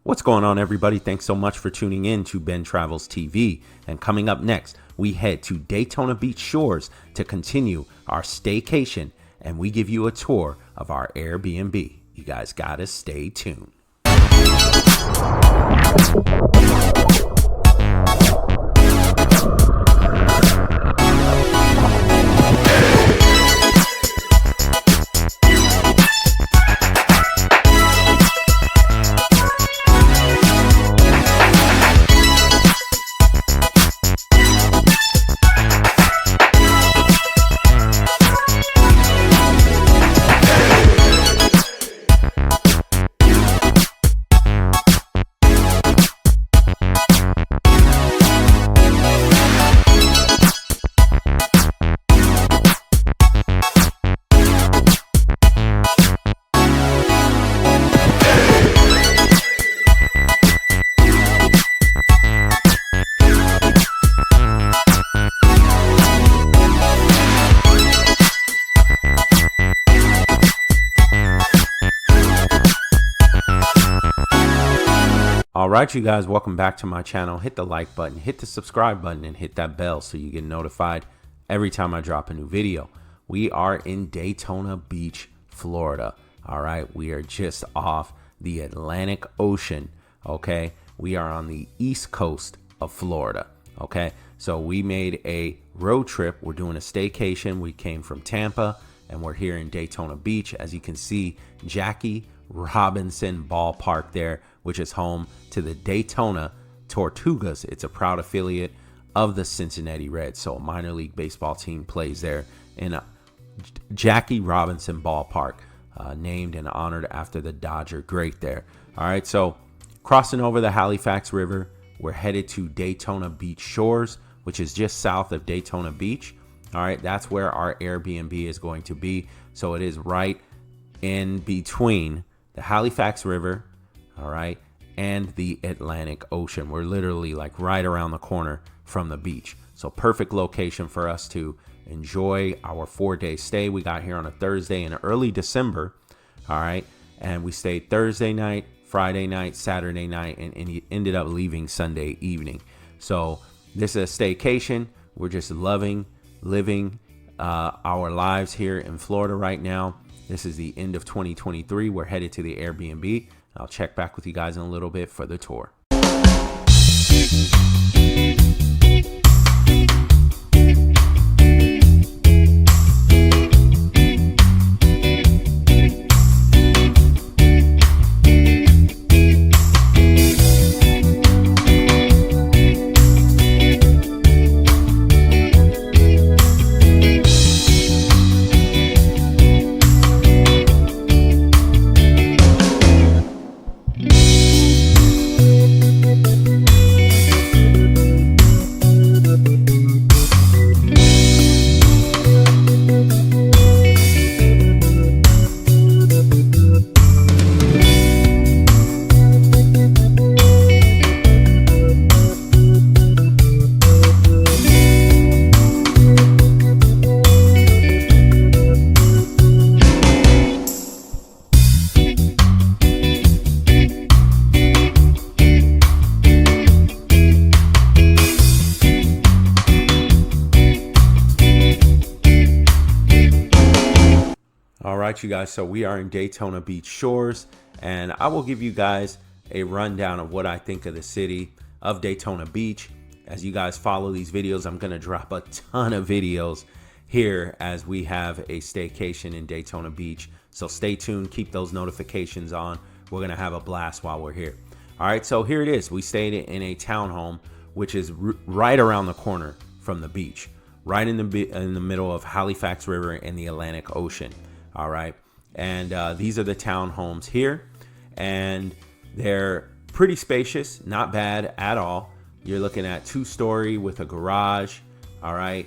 What's going on, everybody? Thanks so much for tuning in to Ben Travels TV. And coming up next, we head to Daytona Beach shores to continue our staycation, and we give you a tour of our Airbnb. You guys gotta stay tuned. All right, you guys, welcome back to my channel. Hit the like button, hit the subscribe button, and hit that bell so you get notified every time I drop a new video. We are in Daytona Beach, Florida. All right, we are just off the Atlantic Ocean. Okay, we are on the east coast of Florida. Okay, so we made a road trip. We're doing a staycation. We came from Tampa and we're here in Daytona Beach. As you can see, Jackie Robinson Ballpark there, which is home to the Daytona Tortugas. It's a proud affiliate of the Cincinnati Reds. So a minor league baseball team plays there in Jackie Robinson Ballpark, named and honored after the Dodger great there. All right, so crossing over the Halifax River, we're headed to Daytona Beach shores, which is just south of Daytona Beach. All right, that's where our Airbnb is going to be. So it is right in between the Halifax River, all right, and the Atlantic Ocean. We're literally like right around the corner from the beach. So perfect location for us to enjoy our 4-day stay. We got here on a Thursday in early December, all right, and we stayed Thursday night, Friday night, Saturday night, and ended up leaving Sunday evening. So this is a staycation. We're just living our lives here in Florida right now. This is the end of 2023. We're headed to the Airbnb. I'll check back with you guys in a little bit for the tour. All right, you guys, so we are in Daytona Beach shores, and I will give you guys a rundown of what I think of the city of Daytona Beach. As you guys follow these videos, I'm going to drop a ton of videos here as we have a staycation in Daytona Beach. So stay tuned, keep those notifications on. We're going to have a blast while we're here. All right, so here it is. We stayed in a townhome, which is right around the corner from the beach, right in the middle of Halifax River and the Atlantic Ocean. All right, and these are the townhomes here, and they're pretty spacious, not bad at all. You're looking at 2-story with a garage, all right,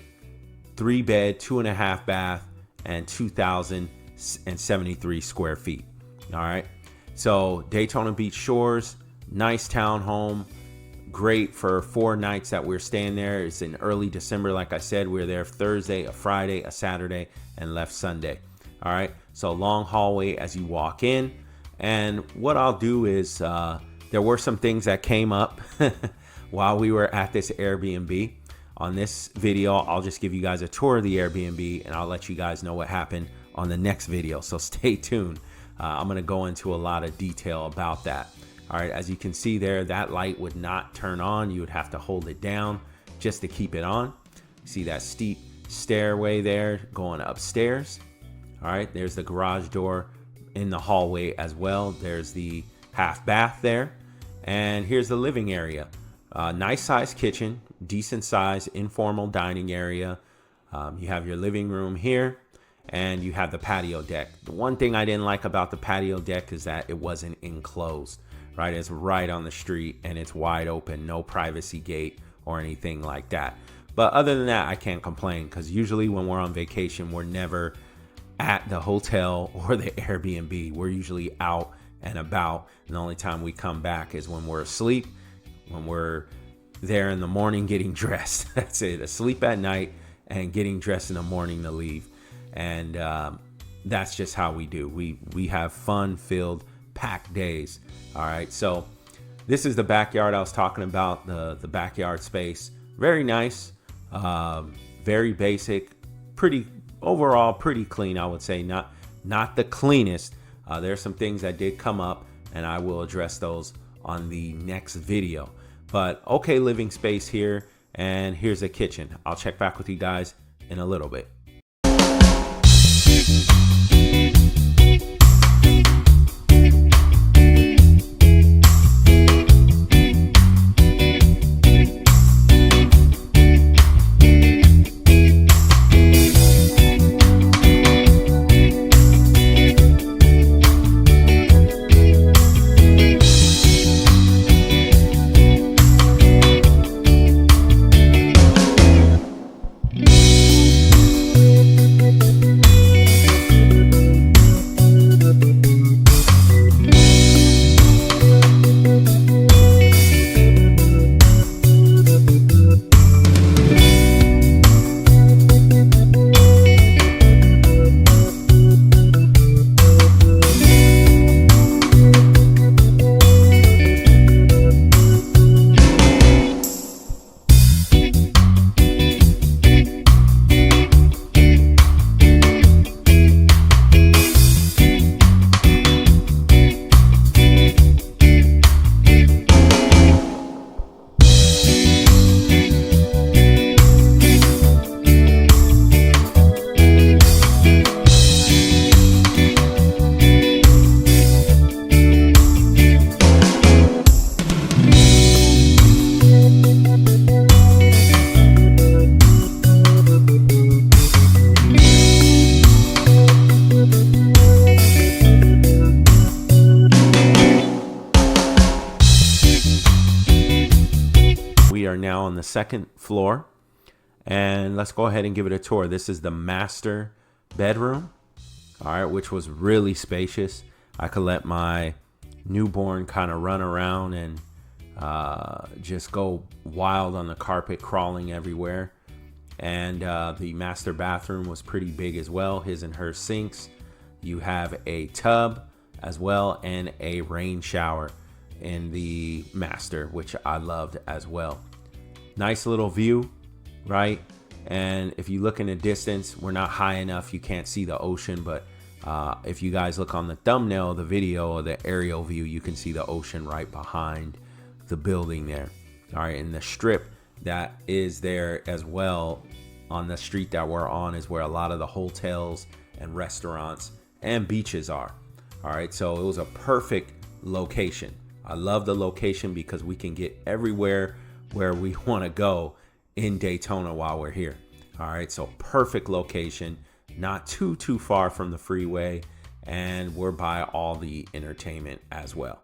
3-bed, 2.5 bath, and 2,073 square feet. All right, so Daytona Beach shores, nice townhome, great for 4 nights that we're staying there. It's in early December. Like I said, we're there Thursday, a Friday, a Saturday, and left Sunday. All right, so long hallway as you walk in. And what I'll do is the there were some things that came up while we were at this Airbnb. On this video, I'll just give you guys a tour of the Airbnb and I'll let you guys know what happened on the next video. So stay tuned. I'm going to go into a lot of detail about that. All right, as you can see there, that light would not turn on. You would have to hold it down just to keep it on. See that steep stairway there going upstairs. All right, there's the garage door in the hallway as well. There's the half bath there. And here's the living area. Nice sized kitchen, decent size informal dining area. You have your living room here and you have the patio deck. The one thing I didn't like about the patio deck is that it wasn't enclosed, right? It's right on the street and it's wide open, no privacy gate or anything like that. But other than that, I can't complain because usually when we're on vacation, we're never at the hotel or the Airbnb. We're usually out and about. And the only time we come back is when we're asleep, when we're there in the morning getting dressed. That's it. Asleep at night and getting dressed in the morning to leave. And that's just how we do. We have fun-filled, packed days. All right. So this is the backyard I was talking about, the backyard space. Very nice. Very basic, overall pretty clean, I would say. Not the cleanest. There's some things that did come up and I will address those on the next video. But okay, living space here, and here's a kitchen. I'll check back with you guys in a little bit. We are now on the second floor and let's go ahead and give it a tour. This is the master bedroom, all right, which was really spacious. I could let my newborn kind of run around and just go wild on the carpet, crawling everywhere. And the master bathroom was pretty big as well, his and her sinks. You have a tub as well and a rain shower in the master, which I loved as well. Nice little view, right? And if you look in the distance, we're not high enough, you can't see the ocean, but if you guys look on the thumbnail of the video or the aerial view, you can see the ocean right behind the building there. All right, and the strip that is there as well on the street that we're on is where a lot of the hotels and restaurants and beaches are. All right, so it was a perfect location. I love the location because we can get everywhere where we want to go in Daytona while we're here. All right, so perfect location, not too far from the freeway, and we're by all the entertainment as well.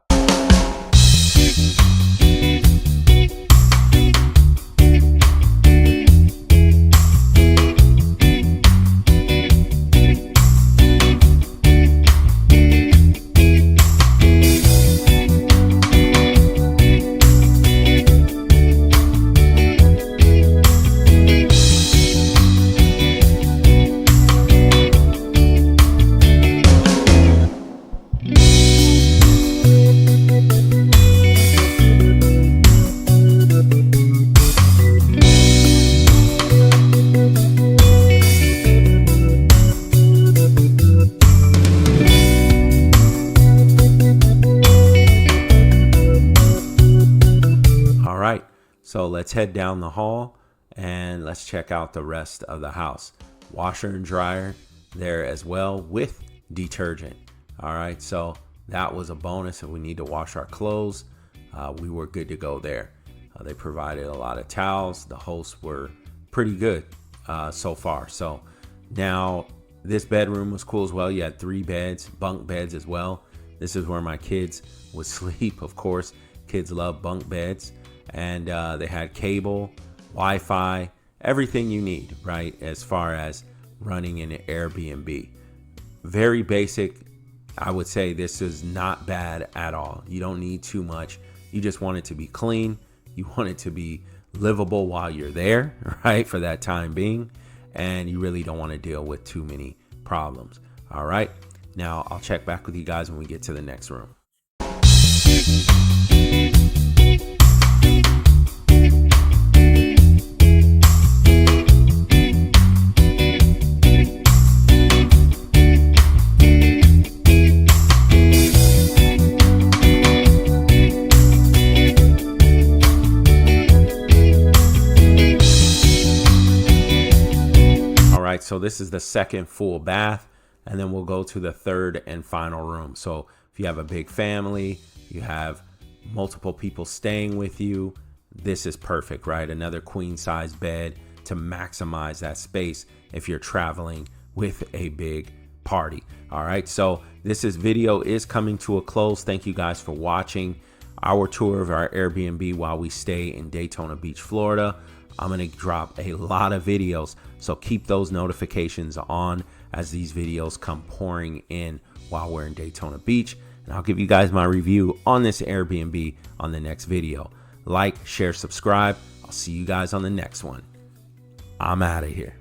So let's head down the hall and let's check out the rest of the house. Washer and dryer there as well with detergent. All right, so that was a bonus. If we need to wash our clothes, we were good to go there. They provided a lot of towels. The hosts were pretty good so far. So now this bedroom was cool as well. You had 3 beds, bunk beds as well. This is where my kids would sleep. Of course, kids love bunk beds. And they had cable, Wi-Fi, everything you need, right, as far as running an Airbnb. Very basic. I would say this is not bad at all. You don't need too much. You just want it to be clean. You want it to be livable while you're there, right, for that time being. And you really don't want to deal with too many problems. All right. Now I'll check back with you guys when we get to the next room. So this is the second full bath, and then we'll go to the third and final room. So if you have a big family, you have multiple people staying with you, this is perfect, right? Another queen size bed to maximize that space if you're traveling with a big party. All right, so this video is coming to a close. Thank you guys for watching our tour of our Airbnb while we stay in Daytona Beach, Florida. I'm going to drop a lot of videos, so keep those notifications on as these videos come pouring in while we're in Daytona Beach. And I'll give you guys my review on this Airbnb on the next video. Like, share, subscribe. I'll see you guys on the next one. I'm out of here.